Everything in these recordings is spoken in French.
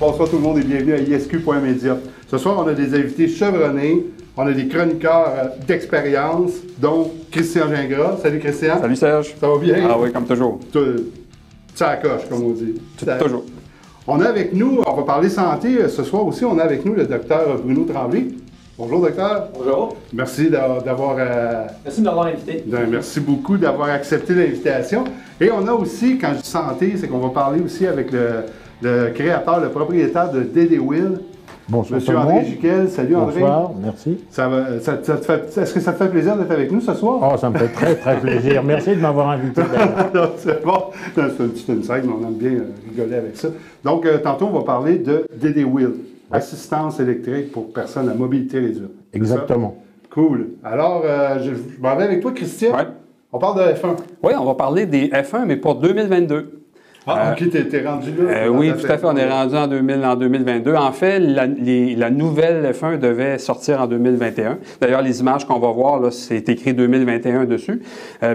Bonsoir tout le monde et bienvenue à ISQ.media. Ce soir, on a des invités chevronnés, on a des chroniqueurs d'expérience, dont Christian Gingras. Salut Christian. Salut Serge. Ça va bien? Ah oui, comme toujours. Ça coche, comme on dit. Toujours. On a avec nous, on va parler santé ce soir aussi, on a avec nous le docteur Bruno Tremblay. Bonjour docteur. Bonjour. Merci d'avoir... Merci de m'avoir invité. Merci beaucoup d'avoir accepté l'invitation. Et on a aussi, quand je dis santé, c'est qu'on va parler aussi avec le créateur, le propriétaire de DD Wheel. Bonsoir. Monsieur André Jiquel. Salut André. Bonsoir, merci. Est-ce que ça te fait plaisir d'être avec nous ce soir? Oh, ça me fait très, très plaisir. Merci de m'avoir invité. C'est bon. C'est une petite insight, mais on aime bien rigoler avec ça. Donc, tantôt, on va parler de DD Wheel, assistance électrique pour personnes à mobilité réduite. Exactement. Cool. Alors, je m'en vais avec toi, Christian. Ouais. On parle de F1. Oui, on va parler des F1, mais pour 2022. Ah, OK, t'es rendu là. Oui, tout à fait. On est rendu en 2022. En fait, la nouvelle F1 devait sortir en 2021. D'ailleurs, les images qu'on va voir, là, c'est écrit 2021 dessus.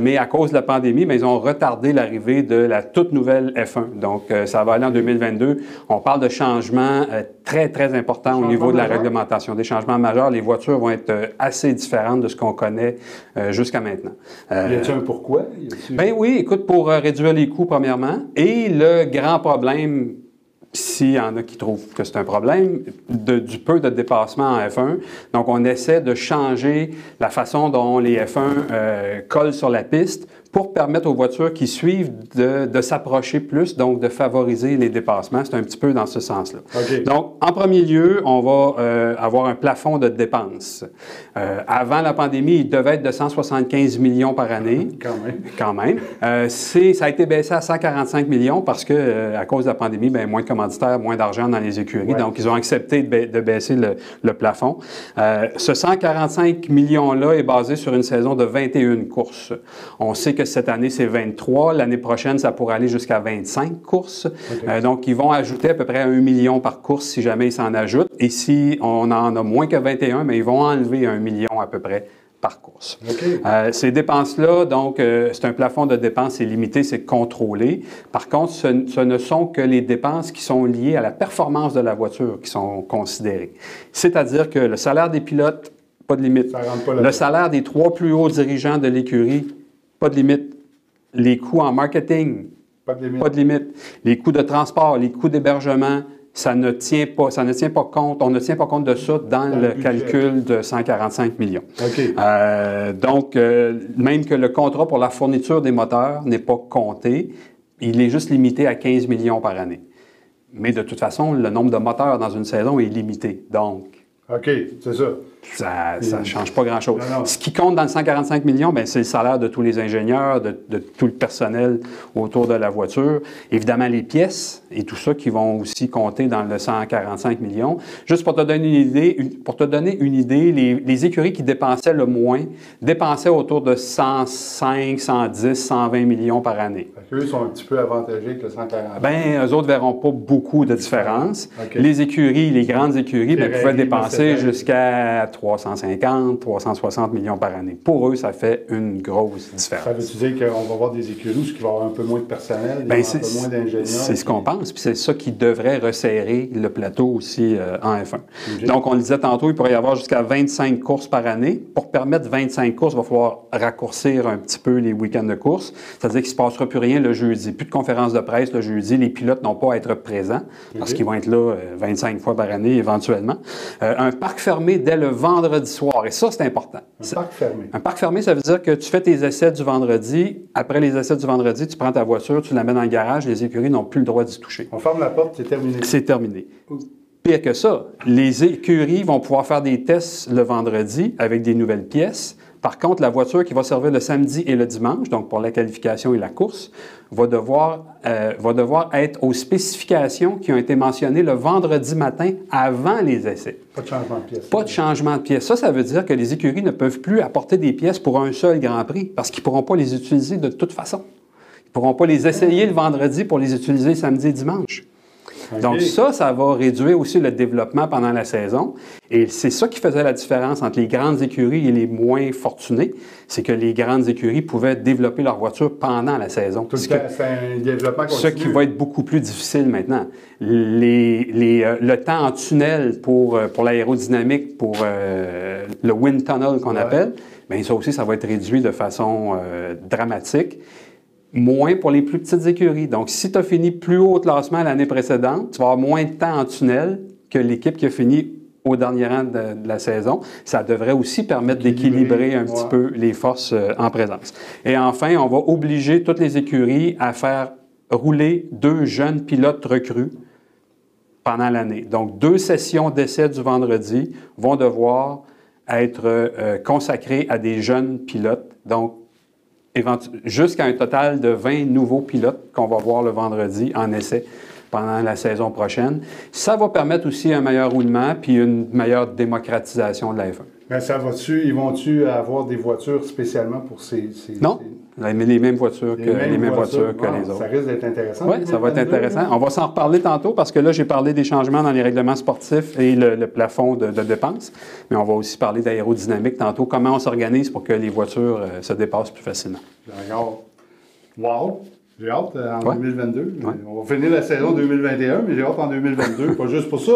Mais à cause de la pandémie, ils ont retardé l'arrivée de la toute nouvelle F1. Donc, ça va aller en 2022. On parle de changements très, très importants au niveau de la réglementation. Des changements majeurs. Les voitures vont être assez différentes de ce qu'on connaît jusqu'à maintenant. Y a-t-il un pourquoi? Ben oui, écoute, pour réduire les coûts, premièrement, et le grand problème, s'il y en a qui trouvent que c'est un problème, du peu de dépassement en F1. Donc, on essaie de changer la façon dont les F1 collent sur la piste pour permettre aux voitures qui suivent de s'approcher plus, donc de favoriser les dépassements. C'est un petit peu dans ce sens-là. Okay. Donc, en premier lieu, on va avoir un plafond de dépenses. Avant la pandémie, il devait être de 175 millions par année. Quand même. Ça a été baissé à 145 millions parce que, à cause de la pandémie, moins de commanditaires, moins d'argent dans les écuries. Ouais. Donc, ils ont accepté de baisser le plafond. Ce 145 millions-là est basé sur une saison de 21 courses. On sait que cette année, c'est 23. L'année prochaine, ça pourrait aller jusqu'à 25 courses. Okay. Donc, ils vont ajouter à peu près 1 million par course si jamais ils s'en ajoutent. Et si on en a moins que 21, mais ils vont enlever 1 million à peu près par course. Okay. Ces dépenses-là, donc, c'est un plafond de dépenses, c'est limité, c'est contrôlé. Par contre, ce ne sont que les dépenses qui sont liées à la performance de la voiture qui sont considérées. C'est-à-dire que le salaire des pilotes, pas de limite. Le salaire des 3 plus hauts dirigeants de l'écurie, pas de limite. Les coûts en marketing, pas de limite. Les coûts de transport, les coûts d'hébergement, ça ne tient pas compte, on ne tient pas compte de ça dans le calcul de 145 millions. Okay. Donc, même que le contrat pour la fourniture des moteurs n'est pas compté, il est juste limité à 15 millions par année. Mais de toute façon, le nombre de moteurs dans une saison est limité. Donc, OK, c'est ça. Ça ne change pas grand-chose. Ce qui compte dans le 145 millions, c'est le salaire de tous les ingénieurs, de tout le personnel autour de la voiture. Évidemment, les pièces et tout ça qui vont aussi compter dans le 145 millions. Juste pour te donner une idée, les écuries qui dépensaient le moins dépensaient autour de 105, 110, 120 millions par année. Eux sont un petit peu avantagés que le 140. Eux autres ne verront pas beaucoup de différence. Okay. Les écuries, les grandes écuries, pouvaient dépenser jusqu'à 350, 360 millions par année. Pour eux, ça fait une grosse différence. Ça veut dire qu'on va avoir des écuries où il va y avoir un peu moins de personnel, un peu moins d'ingénieurs? C'est ce qu'on pense, puis c'est ça qui devrait resserrer le plateau aussi en F1. Okay. Donc, on le disait tantôt, il pourrait y avoir jusqu'à 25 courses par année. Pour permettre 25 courses, il va falloir raccourcir un petit peu les week-ends de course. C'est-à-dire qu'il ne se passera plus rien le jeudi. Plus de conférences de presse le jeudi. Les pilotes n'ont pas à être présents parce qu'ils vont être là 25 fois par année éventuellement. Un parc fermé dès le vendredi soir. Et ça, c'est important. Un parc fermé. Un parc fermé, ça veut dire que tu fais tes essais du vendredi. Après les essais du vendredi, tu prends ta voiture, tu la mets dans le garage. Les écuries n'ont plus le droit d'y toucher. On ferme la porte, c'est terminé. C'est terminé. Pire que ça, les écuries vont pouvoir faire des tests le vendredi avec des nouvelles pièces. Par contre, la voiture qui va servir le samedi et le dimanche, donc pour la qualification et la course, va devoir être aux spécifications qui ont été mentionnées le vendredi matin avant les essais. Pas de changement de pièces. Pas de changement de pièces. Ça veut dire que les écuries ne peuvent plus apporter des pièces pour un seul Grand Prix parce qu'ils ne pourront pas les utiliser de toute façon. Ils ne pourront pas les essayer le vendredi pour les utiliser samedi et dimanche. OK. Donc ça va réduire aussi le développement pendant la saison. Et c'est ça qui faisait la différence entre les grandes écuries et les moins fortunées, c'est que les grandes écuries pouvaient développer leur voiture pendant la saison. Tout le temps, c'est un développement continu. Ce qui va être beaucoup plus difficile maintenant. Le temps en tunnel pour l'aérodynamique, pour le wind tunnel qu'on appelle, bien ça aussi, ça va être réduit de façon dramatique. Moins pour les plus petites écuries. Donc, si tu as fini plus haut au classement l'année précédente, tu vas avoir moins de temps en tunnel que l'équipe qui a fini au dernier rang de la saison. Ça devrait aussi permettre d'équilibrer un petit peu les forces en présence. Et enfin, on va obliger toutes les écuries à faire rouler 2 jeunes pilotes recrues pendant l'année. Donc, 2 sessions d'essai du vendredi vont devoir être consacrées à des jeunes pilotes. Donc, jusqu'à un total de 20 nouveaux pilotes qu'on va voir le vendredi en essai pendant la saison prochaine. Ça va permettre aussi un meilleur roulement puis une meilleure démocratisation de la F1. Ben, ils vont-tu avoir des voitures spécialement pour ces... Non, les mêmes voitures que les autres. Ça risque d'être intéressant. Oui, ça va être intéressant. On va s'en reparler tantôt parce que là, j'ai parlé des changements dans les règlements sportifs et le plafond de dépenses. Mais on va aussi parler d'aérodynamique tantôt, comment on s'organise pour que les voitures se dépassent plus facilement. D'accord. Wow! J'ai hâte en 2022. Ouais. On va finir la saison 2021, mais j'ai hâte en 2022. Pas juste pour ça.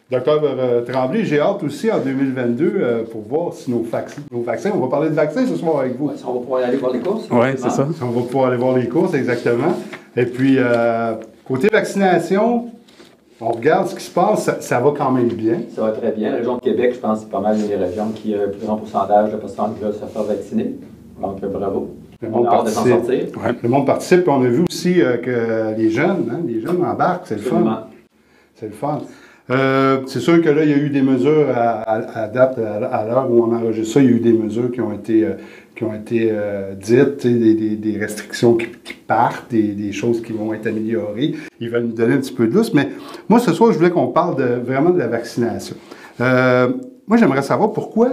Docteur Tremblay, j'ai hâte aussi en 2022 pour voir si nos vaccins, on va parler de vaccins ce soir avec vous. Ouais, on va pouvoir aller voir les courses. Oui, c'est ça. On va pouvoir aller voir les courses, exactement. Et puis, côté vaccination, on regarde ce qui se passe, ça va quand même bien. Ça va très bien. La région de Québec, je pense, c'est pas mal une des régions qui a le plus grand pourcentage de patients qui veulent se faire vacciner. Donc, bravo. Le monde participe. Ouais. Le monde participe. Puis on a vu aussi que les jeunes embarquent. C'est le fun. C'est le fun. C'est sûr que là, il y a eu des mesures à date, à l'heure où on enregistre ça, il y a eu des mesures qui ont été dites, des restrictions qui partent, des choses qui vont être améliorées. Ils veulent nous donner un petit peu de lousse. Mais moi, ce soir, je voulais qu'on parle vraiment de la vaccination. Moi, j'aimerais savoir pourquoi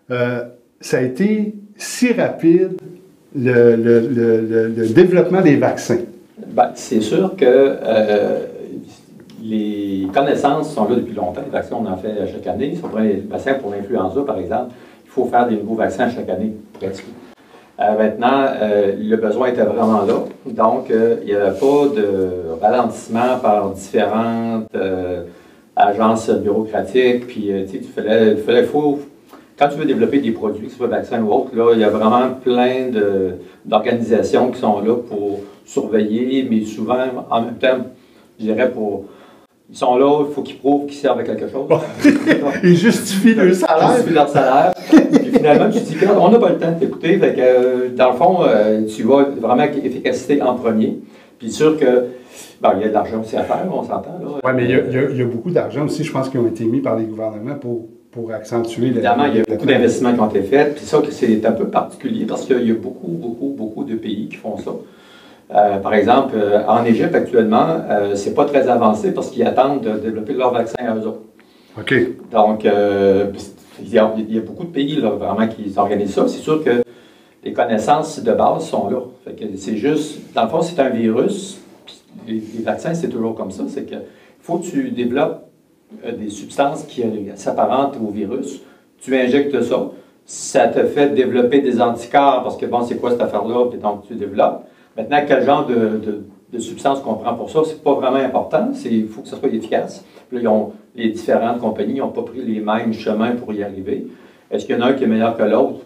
ça a été si rapide, le développement des vaccins. Bien, c'est sûr que les connaissances sont là depuis longtemps. Les vaccins, on en fait chaque année. Si on prend les vaccins pour l'influenza, par exemple, il faut faire des nouveaux vaccins chaque année, presque. Maintenant, le besoin était vraiment là. Donc, il n'y avait pas de ralentissement par différentes agences bureaucratiques. Puis, quand tu veux développer des produits, que ce soit vaccins ou autres, là, il y a vraiment plein d'organisations qui sont là pour surveiller, mais souvent, en même temps, je dirais ils sont là, il faut qu'ils prouvent qu'ils servent à quelque chose. Ils justifient leur salaire. Ils justifient leur salaire. Puis finalement, tu te dis, on n'a pas le temps de t'écouter. Fait que, dans le fond, tu vas vraiment avec efficacité en premier. Puis sûr que, il y a de l'argent aussi à faire, on s'entend. Oui, mais il y a beaucoup d'argent aussi, je pense, qui ont été mis par les gouvernements pour accentuer... Évidemment, il y a beaucoup d'investissements qui ont été faits. Puis ça, c'est un peu particulier parce qu'il y a beaucoup de pays qui font ça. Par exemple, en Égypte, actuellement, c'est pas très avancé parce qu'ils attendent de développer leur vaccin à eux autres. OK. Donc, il y a beaucoup de pays là, vraiment qui organisent ça. C'est sûr que les connaissances de base sont là. Fait que c'est juste, dans le fond, c'est un virus. Les vaccins, c'est toujours comme ça. C'est que faut que tu développes des substances qui s'apparentent au virus. Tu injectes ça. Ça te fait développer des anticorps parce que, bon, c'est quoi cette affaire-là? Puis donc, tu développes. Maintenant, quel genre de substance qu'on prend pour ça, c'est pas vraiment important. Il faut que ça soit efficace. Puis là, les différentes compagnies n'ont pas pris les mêmes chemins pour y arriver. Est-ce qu'il y en a un qui est meilleur que l'autre?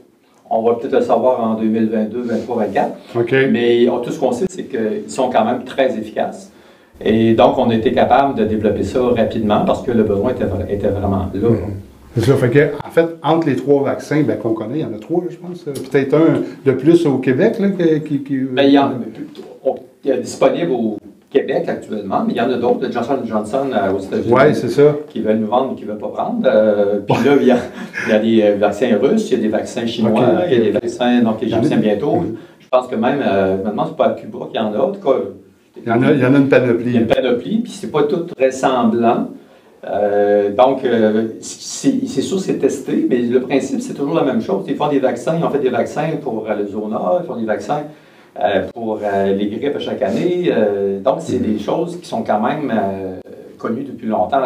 On va peut-être le savoir en 2022, 2023, 2024. Okay. Mais tout ce qu'on sait, c'est qu'ils sont quand même très efficaces. Et donc, on a été capable de développer ça rapidement parce que le besoin était vraiment là. C'est ça. Fait que, en fait, entre les 3 vaccins qu'on connaît, il y en a 3, je pense. Peut-être un de plus au Québec. Là, il y a disponible au Québec actuellement, mais il y en a d'autres, Johnson & Johnson aux États-Unis. Oui, c'est ça. Qui veulent nous vendre, mais qui ne veulent pas prendre. Puis là, il y a des vaccins russes, il y a des vaccins chinois, il y a des vaccins égyptiens bientôt. Je pense que même, je me demande si c'est pas à Cuba qu'il y en a. En tout cas, il y en a une panoplie. Il y a une panoplie, puis c'est pas tout ressemblant. Donc, c'est sûr, c'est testé, mais le principe, c'est toujours la même chose. Ils font des vaccins, ils ont fait des vaccins pour le zona, ils font des vaccins pour les grippes chaque année. Donc, c'est des choses qui sont quand même connu depuis longtemps.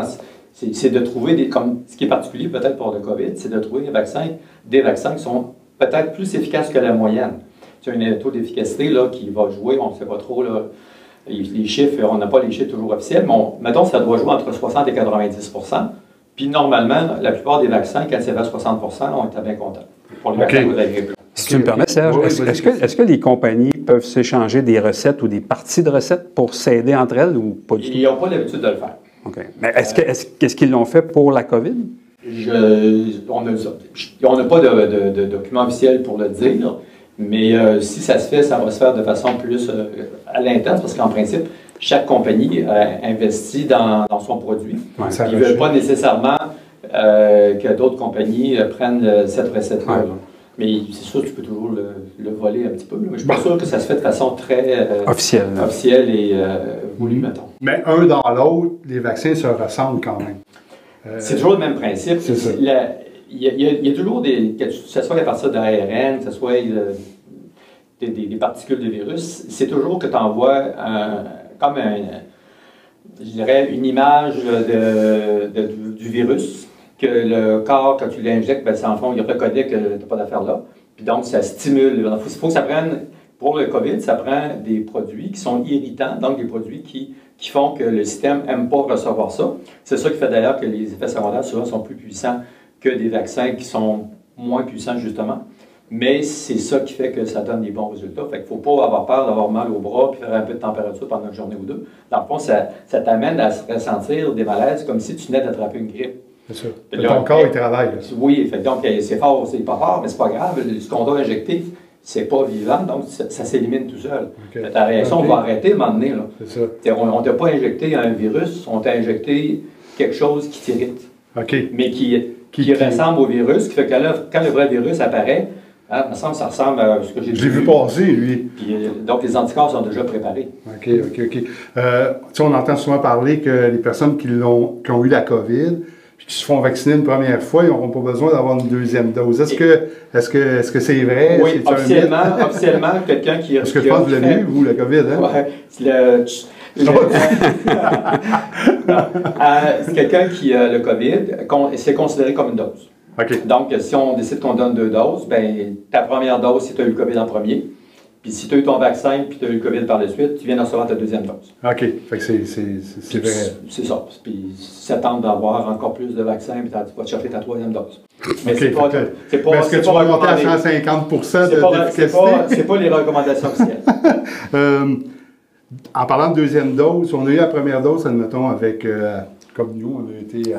C'est de trouver, comme ce qui est particulier peut-être pour le COVID, c'est de trouver des vaccins qui sont peut-être plus efficaces que la moyenne. Tu as un taux d'efficacité là, qui va jouer, on ne sait pas trop, là, les chiffres, on n'a pas les chiffres toujours officiels, mais mettons ça doit jouer entre 60 et 90 %. Puis normalement, la plupart des vaccins, quand c'est vers 60 %, on était bien content pour les vaccins de la grippe. Si tu me permets, Serge, est-ce que les compagnies peuvent s'échanger des recettes ou des parties de recettes pour s'aider entre elles ou pas du tout? Ils n'ont pas l'habitude de le faire. OK. Mais est-ce qu'ils l'ont fait pour la COVID? On n'a pas de document officiel pour le dire, mais si ça se fait, ça va se faire de façon plus à l'interne, parce qu'en principe, chaque compagnie investit dans son produit. Ouais, ils ne veulent pas nécessairement que d'autres compagnies prennent cette recette-là. Ouais. Mais c'est sûr que tu peux toujours le voler un petit peu. Mais je ne suis pas sûr que ça se fait de façon très officielle et voulue, mettons. Mais un dans l'autre, les vaccins se ressemblent quand même. C'est toujours le même principe. C'est ça. Il y a toujours que ce soit à partir d'ARN, que ce soit des particules de virus, c'est toujours que tu envoies je dirais, une image du virus, que le corps, quand tu l'injectes, ben, en fond, il reconnaît que tu n'as pas d'affaire là. Puis donc, ça stimule. Il faut que ça prenne, pour le COVID, ça prend des produits qui sont irritants, donc des produits qui font que le système n'aime pas recevoir ça. C'est ça qui fait d'ailleurs que les effets secondaires, souvent, sont plus puissants que des vaccins qui sont moins puissants, justement. Mais c'est ça qui fait que ça donne des bons résultats. Fait qu'il ne faut pas avoir peur d'avoir mal au bras et faire un peu de température pendant une journée ou deux. Dans le fond, ça t'amène à ressentir des malaises comme si tu venais d'attraper une grippe. C'est sûr. Ton corps, il travaille. Là. Oui, fait, donc c'est fort, c'est pas fort, mais c'est pas grave. Ce qu'on doit injecter, c'est pas vivant, donc ça s'élimine tout seul. Okay. Ta réaction va arrêter à un moment donné. C'est ça. On ne t'a pas injecté un virus, on t'a injecté quelque chose qui t'irrite. Mais qui ressemble au virus, qui fait que là, quand le vrai virus apparaît, il me semble que ça ressemble à ce que j'ai vu. Je l'ai vu passer, lui. Puis, donc, les anticorps sont déjà préparés. OK. On entend souvent parler que les personnes qui ont eu la COVID, puis qui se font vacciner une première fois, ils n'auront pas besoin d'avoir une deuxième dose. Est-ce que c'est vrai? Oui, officiellement, quelqu'un qui... Parce que je pense que vous l'avez eu, vous, la COVID, hein? Oui. C'est quelqu'un qui a le COVID, c'est considéré comme une dose. Okay. Donc, si on décide qu'on donne 2 doses, ben, ta première dose, si tu as eu le COVID en premier, puis si tu as eu ton vaccin, puis tu as eu le COVID par la suite, tu viens de recevoir ta deuxième dose. OK. Fait que c'est vrai. C'est ça. Puis si ça tente d'avoir encore plus de vaccins, puis tu vas te chercher ta 3e dose. Mais c'est pas... Mais est-ce que tu vas monter à 150 d'efficacité? C'est pas les recommandations officielles. En parlant de deuxième dose, on a eu la première dose, admettons, avec... comme nous, on a été à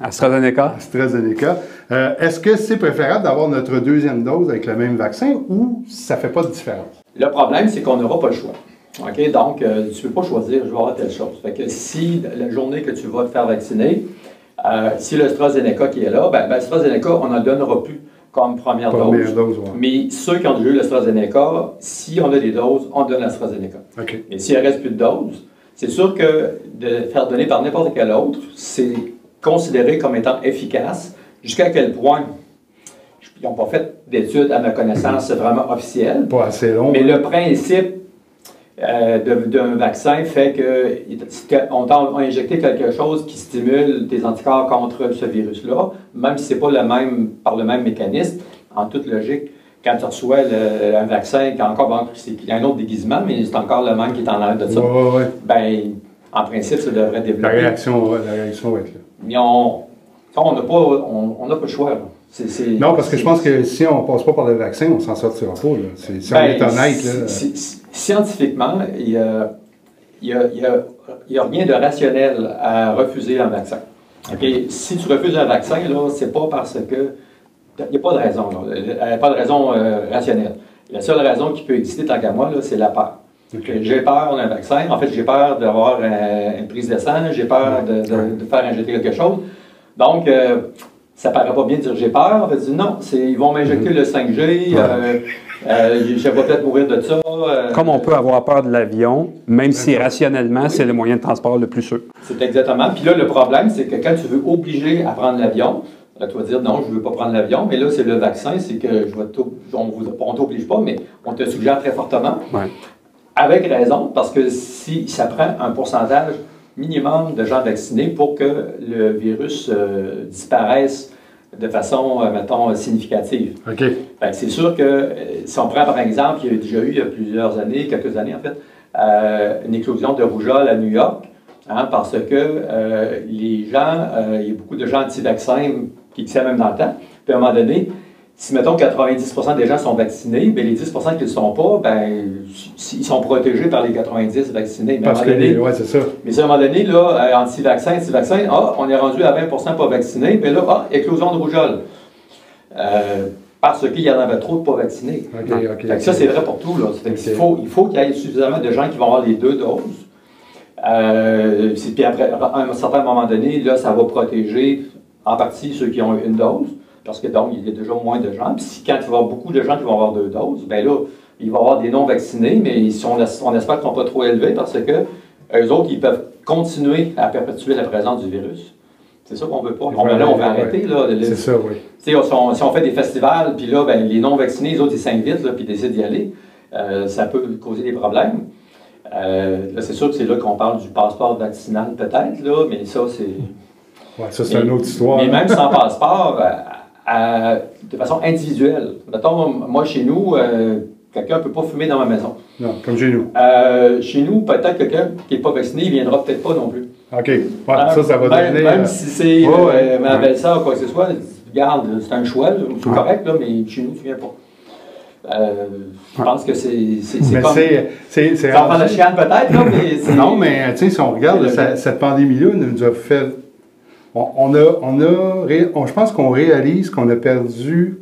AstraZeneca. Est-ce que c'est préférable d'avoir notre deuxième dose avec le même vaccin ou ça ne fait pas de différence? Le problème, c'est qu'on n'aura pas le choix. OK? Donc, tu ne peux pas choisir, je vais avoir telle chose. Fait que si la journée que tu vas te faire vacciner, si l'AstraZeneca qui est là, ben l'AstraZeneca, on n'en donnera plus comme première dose. Ouais. Mais ceux qui ont déjà eu l'AstraZeneca, si on a des doses, on donne l'AstraZeneca. Okay. Mais s'il ne reste plus de doses, c'est sûr que de faire donner par n'importe quel autre, c'est considéré comme étant efficace. Jusqu'à quel point? Ils n'ont pas fait d'études, à ma connaissance, vraiment officielles. Pas assez long. Mais le principe d'un vaccin fait qu'on t'a injecté quelque chose qui stimule tes anticorps contre ce virus-là, même si ce n'est pas par le même mécanisme, en toute logique. Quand tu reçois un vaccin, il y a un autre déguisement, mais c'est encore le même qui est en l'air de ça, ben, en principe, ça devrait développer. La réaction va être là. Mais on n'a pas le choix. Non, parce que je pense que si on ne passe pas par le vaccin, on ne s'en sortira pas. Si on est honnête. Là. Scientifiquement, il n'y a rien de rationnel à refuser un vaccin. Okay? Si tu refuses un vaccin, ce n'est pas parce que... Il n'y a pas de raison. Il n'y a pas de raison rationnelle. La seule raison qui peut exister, tant qu'à moi, c'est la peur. Okay. J'ai peur d'un vaccin. En fait, j'ai peur d'avoir une prise de sang. J'ai peur de faire injecter quelque chose. Donc, ça ne paraît pas bien de dire j'ai peur. On va dire non, ils vont m'injecter le 5G. Je vais peut-être mourir de ça. Comme on peut avoir peur de l'avion, même si rationnellement, c'est le moyen de transport le plus sûr. C'est exactement. Puis là, le problème, c'est que quand tu veux obliger à prendre l'avion, là, tu vas dire non, je ne veux pas prendre l'avion, mais là, c'est le vaccin, c'est que on ne t'oblige pas, mais on te suggère très fortement. Ouais. Avec raison, parce que si ça prend un pourcentage minimum de gens vaccinés pour que le virus disparaisse de façon, mettons, significative. OK. C'est sûr que, si on prend par exemple, il y a déjà eu, il y a plusieurs années, quelques années en fait, une éclosion de rougeole à New York, parce que les gens, il y a beaucoup de gens anti-vaccins qui disaient même dans le temps, puis à un moment donné, si, mettons, 90% des gens sont vaccinés, bien, les 10% qui ne le sont pas, ben, ils sont protégés par les 90 vaccinés. Mais parce que, ouais, c'est ça. Mais à un moment donné, là, anti-vaccin, on est rendu à 20% pas vaccinés, mais là, éclosion de rougeole. Parce qu'il y en avait trop de pas vaccinés. OK. Ça, c'est vrai pour tout. Là. Il faut qu'il y ait suffisamment de gens qui vont avoir les 2 doses. Puis après, à un certain moment donné, là, ça va protéger en partie ceux qui ont une dose. Parce que donc, il y a déjà moins de gens. Puis quand il va y avoir beaucoup de gens qui vont avoir 2 doses, bien là, il va y avoir des non-vaccinés, mais si on espère qu'ils ne sont pas trop élevés parce que eux autres, ils peuvent continuer à perpétuer la présence du virus. C'est ça qu'on ne veut pas. Là, on va arrêter. C'est ça, oui. Si on fait des festivals, puis là, ben, les non-vaccinés, les autres, ils s'invitent, puis ils décident d'y aller, ça peut causer des problèmes. Là, c'est sûr que c'est là qu'on parle du passeport vaccinal, peut-être, là, mais ça, c'est... Ouais, ça, c'est une autre histoire. Mais même sans passeport, de façon individuelle. Mettons, moi, chez nous, quelqu'un ne peut pas fumer dans ma maison. Non, comme chez nous. Chez nous, peut-être quelqu'un qui n'est pas vacciné, il ne viendra peut-être pas non plus. OK. Ouais, ça va devenir... Même si c'est ma belle-sœur ou quoi que ce soit, regarde, c'est un choix, c'est correct, là, mais chez nous, tu ne viens pas. Je pense que c'est comme... c'est enfant de chienne peut-être, là, mais c'est... Non, mais tu sais, si on regarde, cette pandémie-là nous a fait... je pense qu'on réalise qu'on a perdu,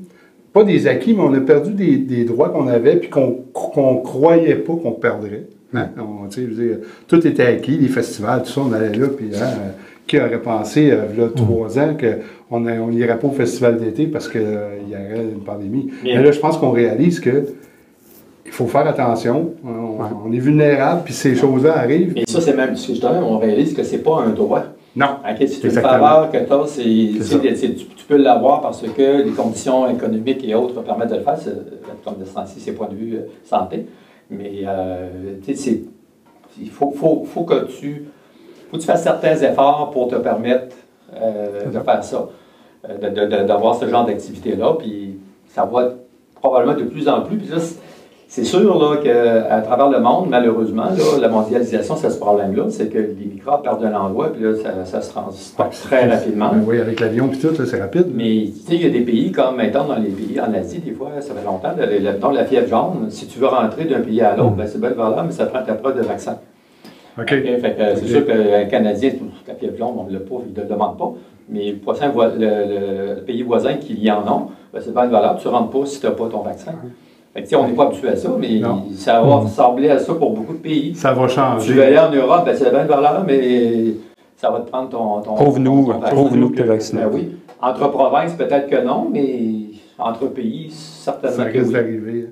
pas des acquis, mais on a perdu des droits qu'on avait puis qu'on croyait pas qu'on perdrait. Je veux dire, tout était acquis, les festivals, tout ça, on allait là, puis qui aurait pensé, il y a 3 ans, qu'on n'irait pas au festival d'été parce qu'il y aurait une pandémie. Mais là, je pense qu'on réalise que il faut faire attention, on est vulnérable, puis ces choses-là arrivent. Et ça, c'est même, justement, on réalise que c'est pas un droit. Non. C'est une faveur que tu peux l'avoir parce que les conditions économiques et autres permettent de le faire, comme de c'est point de vue santé. Mais il faut que tu fasses certains efforts pour te permettre de faire ça, d'avoir ce genre d'activité-là. Puis ça va probablement de plus en plus. Puis là, c'est sûr qu'à travers le monde, malheureusement, là, la mondialisation, c'est ce problème-là, c'est que les microbes perdent un endroit, puis là, ça se transporte très rapidement. Oui, avec l'avion puis tout, c'est rapide. Mais tu sais, il y a des pays comme, maintenant, dans les pays en Asie, des fois, ça fait longtemps, dans la fièvre jaune, si tu veux rentrer d'un pays à l'autre, c'est belle valeur, mais ça prend ta preuve de vaccin. OK. C'est sûr qu'un Canadien, la fièvre jaune, on ne l'a pas, il ne le demande pas, mais le pays voisin qui y en ont, c'est pas une valeur, tu ne rentres pas si tu n'as pas ton vaccin. On n'est pas habitué à ça, mais ça va ressembler à ça pour beaucoup de pays. Ça va changer. Tu vas aller en Europe, c'est la bonne valeur, mais ça va te prendre ton Prouve-nous que tu es vacciné. Oui. Entre provinces, peut-être que non, mais entre pays, certainement. Ça risque d'arriver.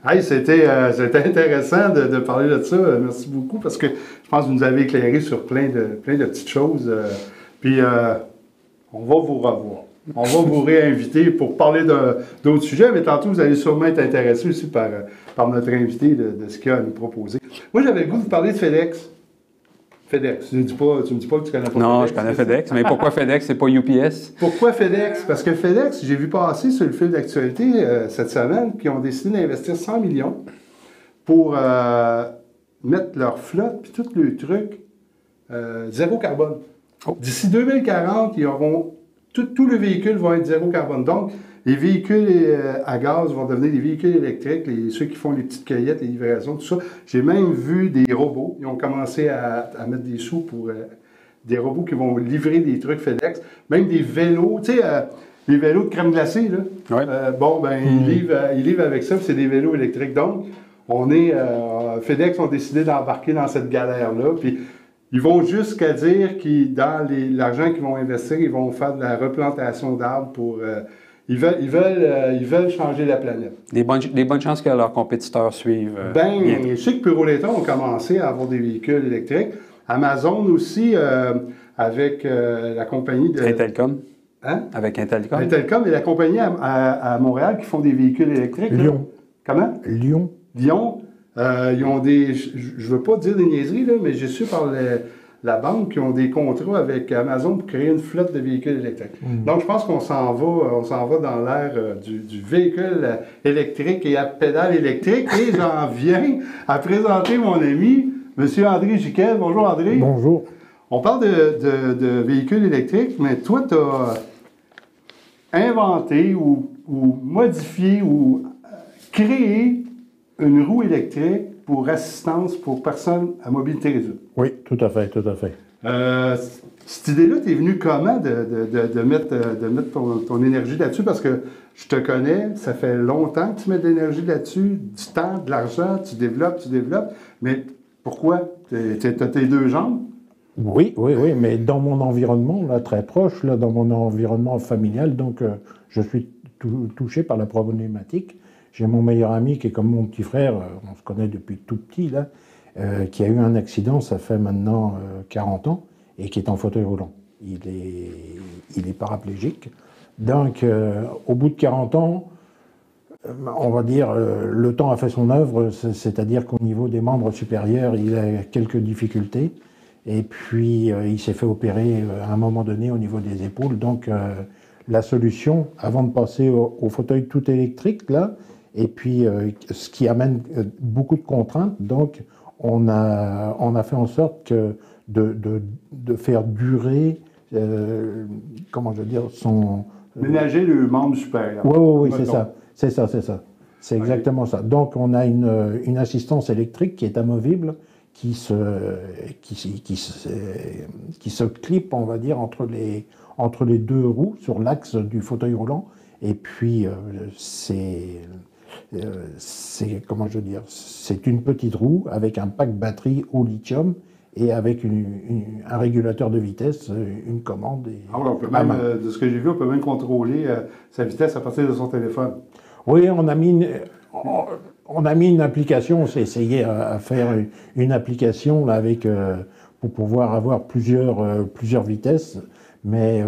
Hey, c'était intéressant de parler de ça. Merci beaucoup, parce que je pense que vous nous avez éclairé sur plein de petites choses. Puis, on va vous revoir. On va vous réinviter pour parler d'autres sujets, mais tantôt, vous allez sûrement être intéressé aussi par notre invité de ce qu'il a à nous proposer. Moi, j'avais le goût de vous parler de FedEx. FedEx. Tu me dis pas que tu connais pas FedEx. Non, je connais FedEx. Mais pourquoi FedEx et pas UPS? Pourquoi FedEx? Parce que FedEx, j'ai vu passer sur le fil d'actualité cette semaine qu'ils ont décidé d'investir 100 millions pour mettre leur flotte puis tout le truc zéro carbone. D'ici 2040, ils auront tous les véhicules vont être zéro carbone. Donc, les véhicules à gaz vont devenir des véhicules électriques, ceux qui font les petites cueillettes, les livraisons, tout ça. J'ai même vu des robots. Ils ont commencé à mettre des sous pour des robots qui vont livrer des trucs FedEx. Même des vélos, tu sais, les vélos de crème glacée, là. Ouais. Ils livrent avec ça, puis c'est des vélos électriques. Donc, FedEx ont décidé d'embarquer dans cette galère-là. Puis, ils vont jusqu'à dire que dans l'argent qu'ils vont investir, ils vont faire de la replantation d'arbres pour... ils veulent changer la planète. Des bonnes chances que leurs compétiteurs suivent. Je sais que Puro-Léton ont commencé à avoir des véhicules électriques. Amazon aussi, avec la compagnie de... Intelcom. Hein? Avec Intelcom. Intelcom et la compagnie à Montréal qui font des véhicules électriques. Lyon. Comment? Lyon. Ils ont des... Je ne veux pas dire des niaiseries, là, mais j'ai su par la banque qui ont des contrats avec Amazon pour créer une flotte de véhicules électriques. Donc, je pense qu'on s'en va dans l'ère du véhicule électrique et à pédale électrique. Et j'en viens à présenter mon ami, M. André Giquel. Bonjour, André. Bonjour. On parle de véhicules électriques, mais toi, tu as inventé ou modifié ou créé une roue électrique pour assistance pour personnes à mobilité réduite. Oui, tout à fait, tout à fait. Cette idée-là, t'es venue comment de mettre ton énergie là-dessus? Parce que je te connais, ça fait longtemps que tu mets de l'énergie là-dessus, du temps, de l'argent, tu développes, mais pourquoi? Tu as tes deux jambes? Oui, mais dans mon environnement, là, très proche, là, dans mon environnement familial, donc je suis touché par la problématique. J'ai mon meilleur ami qui est comme mon petit frère, on se connaît depuis tout petit, là, qui a eu un accident, ça fait maintenant 40 ans, et qui est en fauteuil roulant. Il est paraplégique. Donc, au bout de 40 ans, on va dire, le temps a fait son œuvre, c'est-à-dire qu'au niveau des membres supérieurs, il a quelques difficultés. Et puis, il s'est fait opérer à un moment donné au niveau des épaules. Donc, la solution, avant de passer au fauteuil tout électrique, là, et puis ce qui amène beaucoup de contraintes, donc on a fait en sorte de faire durer, comment je veux dire, son... Ménager le membre supérieur. Oui, c'est ça. C'est exactement ça. Donc on a une assistance électrique qui est amovible, qui se clip, on va dire, entre les deux roues sur l'axe du fauteuil roulant. Et puis comment je veux dire, c'est une petite roue avec un pack batterie au lithium et avec un régulateur de vitesse, une commande. On peut même, de ce que j'ai vu, on peut même contrôler sa vitesse à partir de son téléphone. Oui, on a mis une application, on s'est essayé à faire une application là, pour pouvoir avoir plusieurs vitesses, mais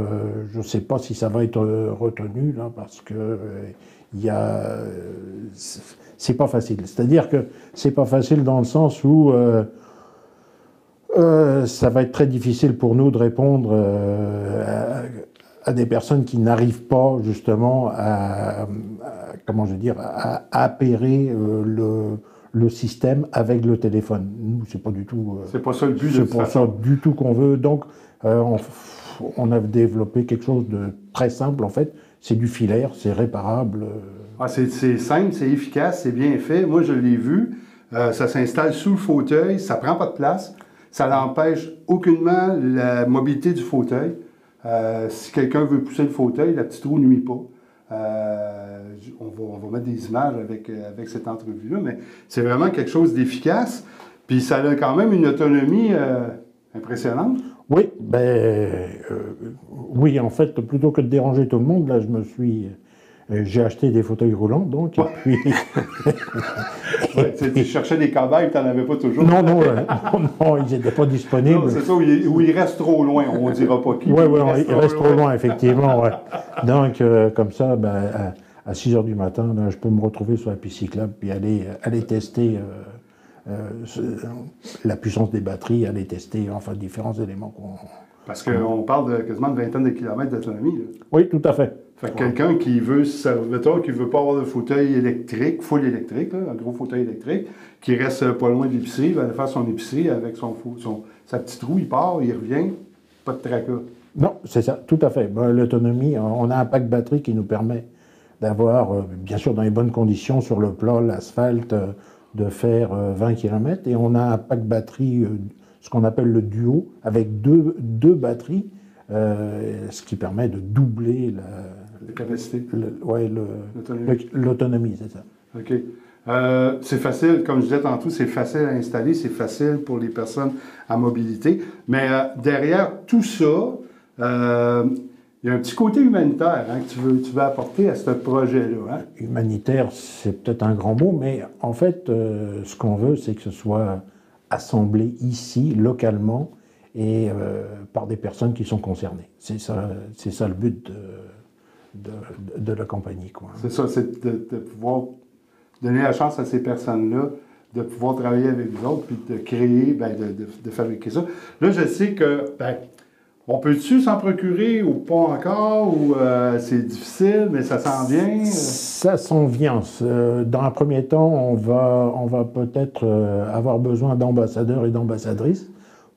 je ne sais pas si ça va être retenu là, parce que c'est pas facile. C'est-à-dire que c'est pas facile dans le sens où ça va être très difficile pour nous de répondre à des personnes qui n'arrivent pas justement comment je veux dire, à appairer le système avec le téléphone. Nous, c'est pas du tout. C'est pas ça le but. C'est pas ça du tout qu'on veut. Donc, on a développé quelque chose de très simple en fait. C'est du filaire, c'est réparable. C'est simple, c'est efficace, c'est bien fait. Moi, je l'ai vu. Ça s'installe sous le fauteuil, ça prend pas de place. Ça n'empêche aucunement la mobilité du fauteuil. Si quelqu'un veut pousser le fauteuil, la petite roue ne nuit pas. On va mettre des images avec cette entrevue-là, mais c'est vraiment quelque chose d'efficace. Puis ça a quand même une autonomie impressionnante. Oui, oui, en fait, plutôt que de déranger tout le monde, là, j'ai acheté des fauteuils roulants, donc, et puis... Tu cherchais des cobayes, tu n'en avais pas toujours. Non, ils n'étaient pas disponibles. C'est ça, où il reste trop loin, on ne dira pas qui. Oui, il reste trop loin, effectivement. Ouais. Donc, comme ça, à 6 h du matin, là, je peux me retrouver sur la piste cyclable, puis aller tester la puissance des batteries, aller tester, enfin, différents éléments Parce qu'on parle de quasiment une vingtaine de kilomètres d'autonomie. Oui, tout à fait. Fait que quelqu'un qui veut pas avoir de fauteuil électrique, full électrique, là, un gros fauteuil électrique, qui reste pas loin de l'épicerie, il va aller faire son épicerie avec sa petite roue, il part, il revient, pas de tracas. Non, c'est ça, tout à fait. L'autonomie, on a un pack batterie qui nous permet d'avoir, bien sûr dans les bonnes conditions, sur le plat, l'asphalte, de faire 20 km, et on a un pack batterie, ce qu'on appelle le duo, avec deux batteries, ce qui permet de doubler la capacité. L'autonomie, c'est ça. OK. C'est facile, comme je disais tantôt, c'est facile à installer, c'est facile pour les personnes à mobilité. Mais derrière tout ça, il y a un petit côté humanitaire que tu veux apporter à ce projet-là. Hein? Humanitaire, c'est peut-être un grand mot, mais en fait, ce qu'on veut, c'est que ce soit assemblé ici, localement, et par des personnes qui sont concernées. C'est ça le but de la compagnie. C'est ça, c'est de pouvoir donner la chance à ces personnes-là de pouvoir travailler avec vous autres, puis de créer, ben, de fabriquer ça. Là, je sais que, ben, on peut-tu s'en procurer ou pas encore, ou c'est difficile, mais ça s'en vient? Ça s'en vient. Dans un premier temps, on va peut-être avoir besoin d'ambassadeurs et d'ambassadrices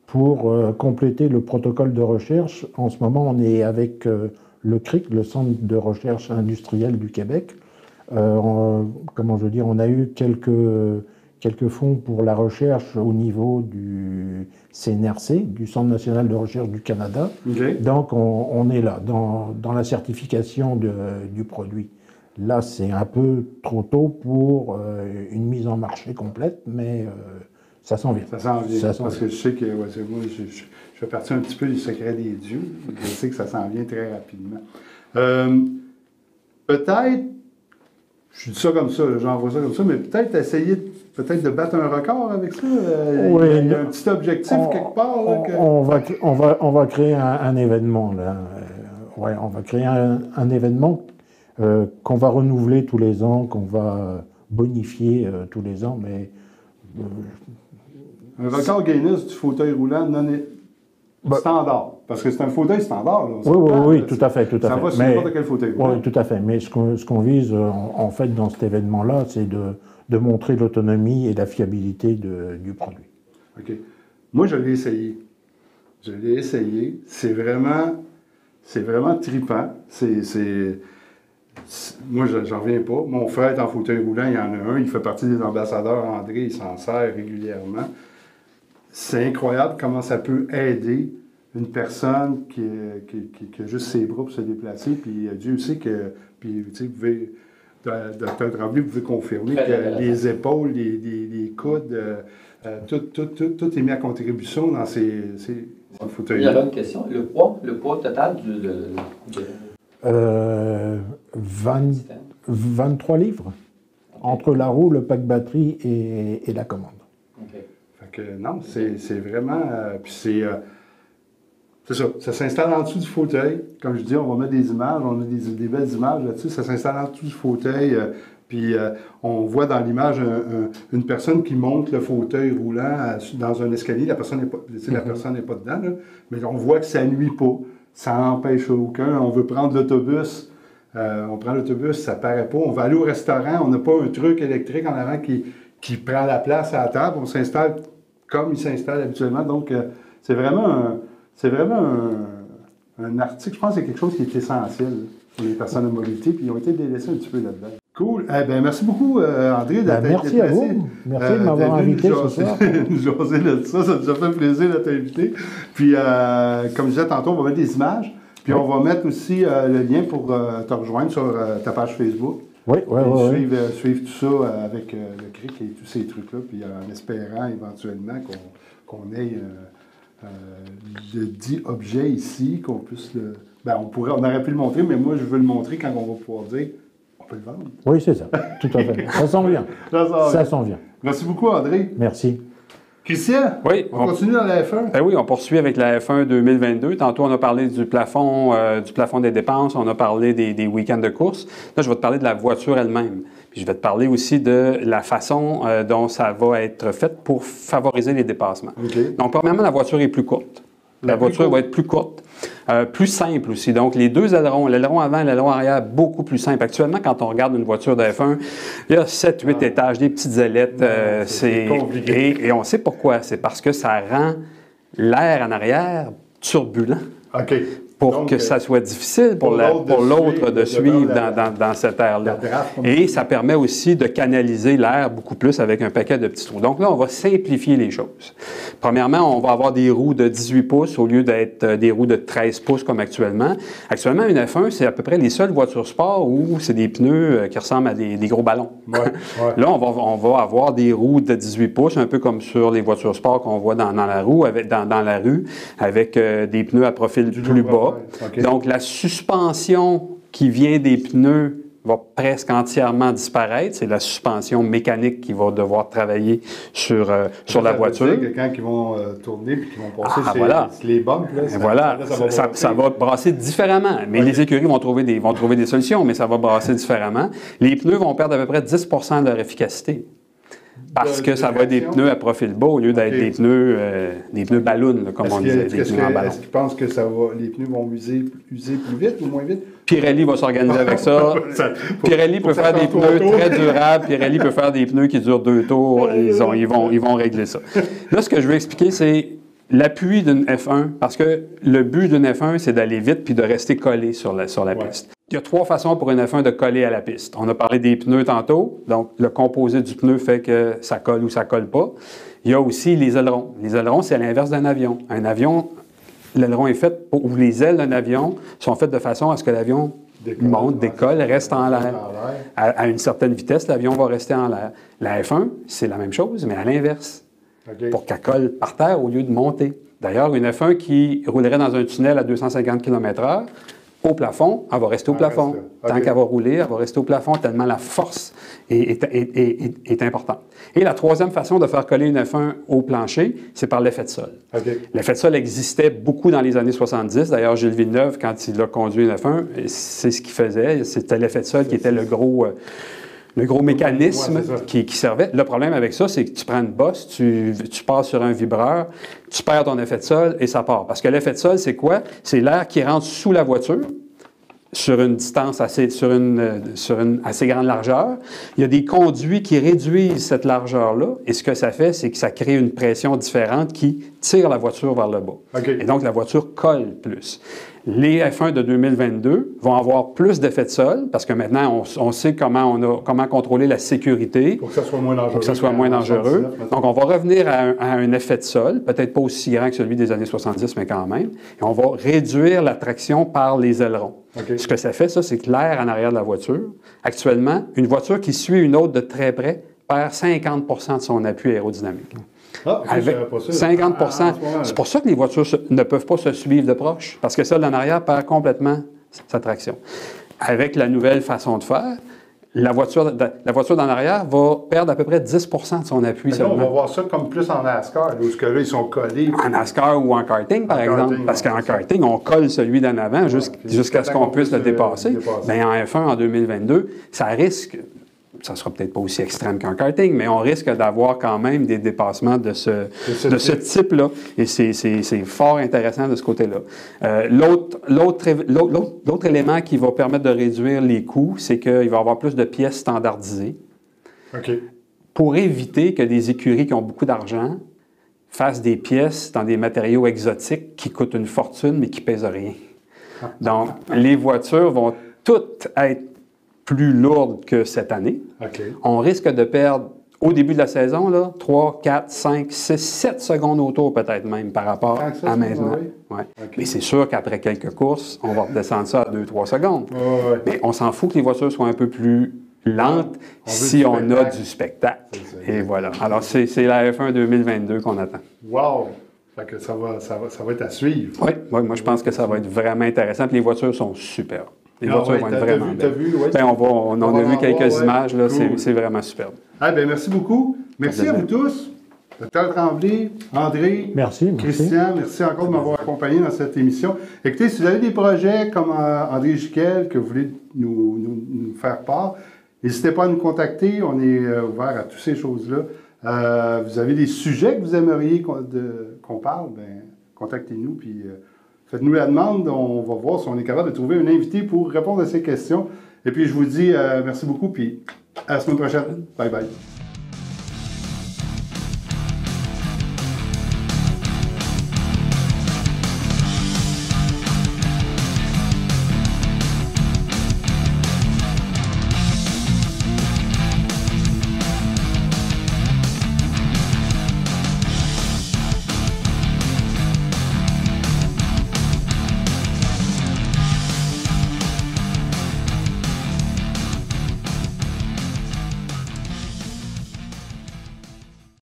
pour compléter le protocole de recherche. En ce moment, on est avec le CRIC, le Centre de recherche industrielle du Québec. Comment je veux dire, on a eu quelques fonds pour la recherche au niveau du CNRC, du Centre national de recherche du Canada. Okay. Donc, on est là, dans la certification du produit. Là, c'est un peu trop tôt pour une mise en marché complète, mais ça s'en vient. Ça s'en vient, parce que je sais que moi, je fais partie un petit peu du secret des dieux. Je sais que ça s'en vient très rapidement. Peut-être, je dis ça comme ça, j'envoie ça comme ça, mais peut-être essayer de battre un record avec ça. Oui, il y a un petit objectif quelque part. Là, que... on va créer un événement. Là. Ouais, on va créer un événement qu'on va renouveler tous les ans, qu'on va bonifier tous les ans, mais... un record Guinness du fauteuil roulant standard. Parce que c'est un fauteuil standard. Là, oui, tout à fait. Ça va sur n'importe quel fauteuil roulant. Oui, tout à fait. Mais ce qu'on vise, en fait, dans cet événement-là, c'est de montrer l'autonomie et la fiabilité du produit. OK. Moi, je l'ai essayé. C'est vraiment trippant. Moi, j'en reviens pas. Mon frère est en fauteuil roulant, il y en a un. Il fait partie des ambassadeurs. André, il s'en sert régulièrement. C'est incroyable comment ça peut aider une personne qui a juste ses bras pour se déplacer. Puis Dieu sait que... Puis, tu sais, vous pouvez... Dr. Tremblay, vous pouvez confirmer que les épaules, les coudes, tout est mis à contribution dans ces fauteuils. Il y avait une question. Le poids total de 23 livres entre la roue, le pack batterie et la commande. Okay. Fait que non, c'est vraiment... puis c'est ça. Ça s'installe en dessous du fauteuil. Comme je dis, on va mettre des images. On a des belles images là-dessus. Ça s'installe en dessous du fauteuil. Puis on voit dans l'image une personne qui monte le fauteuil roulant dans un escalier. La personne n'est pas dedans, là, mais on voit que ça nuit pas. Ça n'empêche aucun. On veut prendre l'autobus. On prend l'autobus, ça paraît pas. On va aller au restaurant. On n'a pas un truc électrique en avant qui prend la place à la table. On s'installe comme il s'installe habituellement. Donc, c'est vraiment un article. Je pense que c'est quelque chose qui est essentiel pour les personnes à mobilité. Puis ils ont été délaissés un petit peu là-dedans. Cool. Eh bien, merci beaucoup, André, d'être merci à vous. Merci de m'avoir invité ce soir. Nous jaser de ça nous a fait plaisir de t'inviter. Puis, comme je disais tantôt, on va mettre des images. Puis, on va mettre aussi le lien pour te rejoindre sur ta page Facebook. Oui. Suivre tout ça avec le CRIC et tous ces trucs-là. Puis, en espérant éventuellement qu'on ait de 10 objets ici, qu'on puisse le... Ben, on aurait pu le montrer, mais moi, je veux le montrer quand on va pouvoir dire... On peut le vendre. Oui, c'est ça. Tout à fait. Ça s'en vient. Ça s'en vient. Merci beaucoup, André. Merci. Christian, oui, on continue dans la F1? Ben oui, on poursuit avec la F1 2022. Tantôt, on a parlé du plafond des dépenses, on a parlé des week-ends de course. Là, je vais te parler de la voiture elle-même. Puis je vais te parler aussi de la façon dont ça va être fait pour favoriser les dépassements. Okay. Donc, premièrement, la voiture est plus courte. La voiture va être plus courte, plus simple aussi. Donc, les deux ailerons, l'aileron avant et l'aileron arrière, beaucoup plus simple. Actuellement, quand on regarde une voiture de F1, il y a 7-8 étages, des petites ailettes. C'est compliqué. Et on sait pourquoi. C'est parce que ça rend l'air en arrière turbulent. OK. Pour que ça soit difficile pour l'autre de suivre dans cette air-là. Et ça permet aussi de canaliser l'air beaucoup plus avec un paquet de petits trous. Donc là, on va simplifier les choses. Premièrement, on va avoir des roues de 18 pouces au lieu d'être des roues de 13 pouces comme actuellement. Actuellement, une F1, c'est à peu près les seules voitures sport où c'est des pneus qui ressemblent à des gros ballons. Ouais. Là, on va avoir des roues de 18 pouces, un peu comme sur les voitures sport qu'on voit dans la rue, avec des pneus à profil plus bas. Okay. Donc, la suspension qui vient des pneus va presque entièrement disparaître. C'est la suspension mécanique qui va devoir travailler sur la voiture. Ça veut dire que quand ils vont tourner et qu'ils vont passer les bumps, ça va brasser différemment. Mais les écuries vont trouver des solutions, mais ça va brasser différemment. Les pneus vont perdre à peu près 10 % de leur efficacité. Parce que ça va être des pneus à profil bas au lieu d'être des pneus ballons, comme on disait, des pneus en ballon. Est-ce qu'ils pensent que les pneus vont user plus vite ou moins vite? Pirelli va s'organiser avec ça. Pirelli peut faire des pneus très durables. Pirelli peut faire des pneus qui durent 2 tours. Ils vont régler ça. Là, ce que je veux expliquer, c'est l'appui d'une F1, parce que le but d'une F1, c'est d'aller vite puis de rester collé sur la piste. Il y a 3 façons pour une F1 de coller à la piste. On a parlé des pneus tantôt, donc le composé du pneu fait que ça colle ou ça colle pas. Il y a aussi les ailerons. Les ailerons, c'est à l'inverse d'un avion. Un avion, l'aileron est fait ou les ailes d'un avion sont faites de façon à ce que l'avion monte, décolle, reste en l'air. À une certaine vitesse, l'avion va rester en l'air. La F1, c'est la même chose, mais à l'inverse. Pour qu'elle colle par terre au lieu de monter. D'ailleurs, une F1 qui roulerait dans un tunnel à 250 km/h, au plafond, elle va rester au plafond. Tant qu'elle va rouler, elle va rester au plafond tellement la force est importante. Et la troisième façon de faire coller une F1 au plancher, c'est par l'effet de sol. L'effet de sol existait beaucoup dans les années 70. D'ailleurs, Gilles Villeneuve, quand il a conduit une F1, c'est ce qu'il faisait. C'était l'effet de sol qui était le gros mécanisme qui servait. Le problème avec ça, c'est que tu prends une bosse, tu passes sur un vibreur, tu perds ton effet de sol et ça part. Parce que l'effet de sol, c'est quoi? C'est l'air qui rentre sous la voiture sur une distance sur une assez grande largeur. Il y a des conduits qui réduisent cette largeur-là et ce que ça fait, c'est que ça crée une pression différente qui tire la voiture vers le bas. Et donc, la voiture colle plus. Les F1 de 2022 vont avoir plus d'effet de sol parce que maintenant, on sait comment contrôler la sécurité. Pour que ça soit moins dangereux. Pour que ça soit moins dangereux. Donc, on va revenir à un effet de sol, peut-être pas aussi grand que celui des années 70, mais quand même. Et on va réduire la traction par les ailerons. Ce que ça fait, ça, c'est que l'air en arrière de la voiture, actuellement, une voiture qui suit une autre de très près perd 50 de son appui aérodynamique. Avec 50 c'est pour ça que les voitures ne peuvent pas se suivre de proche, parce que celle en arrière perd complètement sa traction. Avec la nouvelle façon de faire, la voiture d'en arrière va perdre à peu près 10 de son appui seulement. On va voir ça comme plus en NASCAR, où là, ils sont collés. En NASCAR ou en karting, par exemple, parce qu'en karting, on colle celui d'en avant jusqu'à ce qu'on puisse le dépasser. Bien, en F1, en 2022, ça risque... Ça ne sera peut-être pas aussi extrême qu'en karting, mais on risque d'avoir quand même des dépassements de ce type-là. Et c'est fort intéressant de ce côté-là. L'autre élément qui va permettre de réduire les coûts, c'est qu'il va y avoir plus de pièces standardisées. Pour éviter que des écuries qui ont beaucoup d'argent fassent des pièces dans des matériaux exotiques qui coûtent une fortune, mais qui ne pèsent rien. Donc, les voitures vont toutes être plus lourde que cette année. On risque de perdre, au début de la saison, là, 3, 4, 5, 6, 7 secondes au tour peut-être même par rapport à maintenant. Mais c'est sûr qu'après quelques courses, on va redescendre ça à 2-3 secondes. Mais on s'en fout que les voitures soient un peu plus lentes si on a du spectacle. Et voilà. Alors, c'est la F1 2022 qu'on attend. Wow! Fait que ça va être à suivre. Oui, moi je pense que ça va être vraiment intéressant. Puis les voitures sont superbes. Les voitures vont être vraiment belles. On a vu quelques images, là, cool. C'est vraiment superbe. Merci beaucoup. Merci à vous tous. Dr. Tremblay, André, Christian, merci encore de m'avoir accompagné dans cette émission. Écoutez, si vous avez des projets comme André Jiquel que vous voulez nous faire part, n'hésitez pas à nous contacter. On est ouvert à toutes ces choses-là. Vous avez des sujets que vous aimeriez qu'on parle, contactez-nous puis faites-nous la demande. On va voir si on est capable de trouver un invité pour répondre à ces questions. Et puis je vous dis merci beaucoup puis à la semaine prochaine. Bye bye.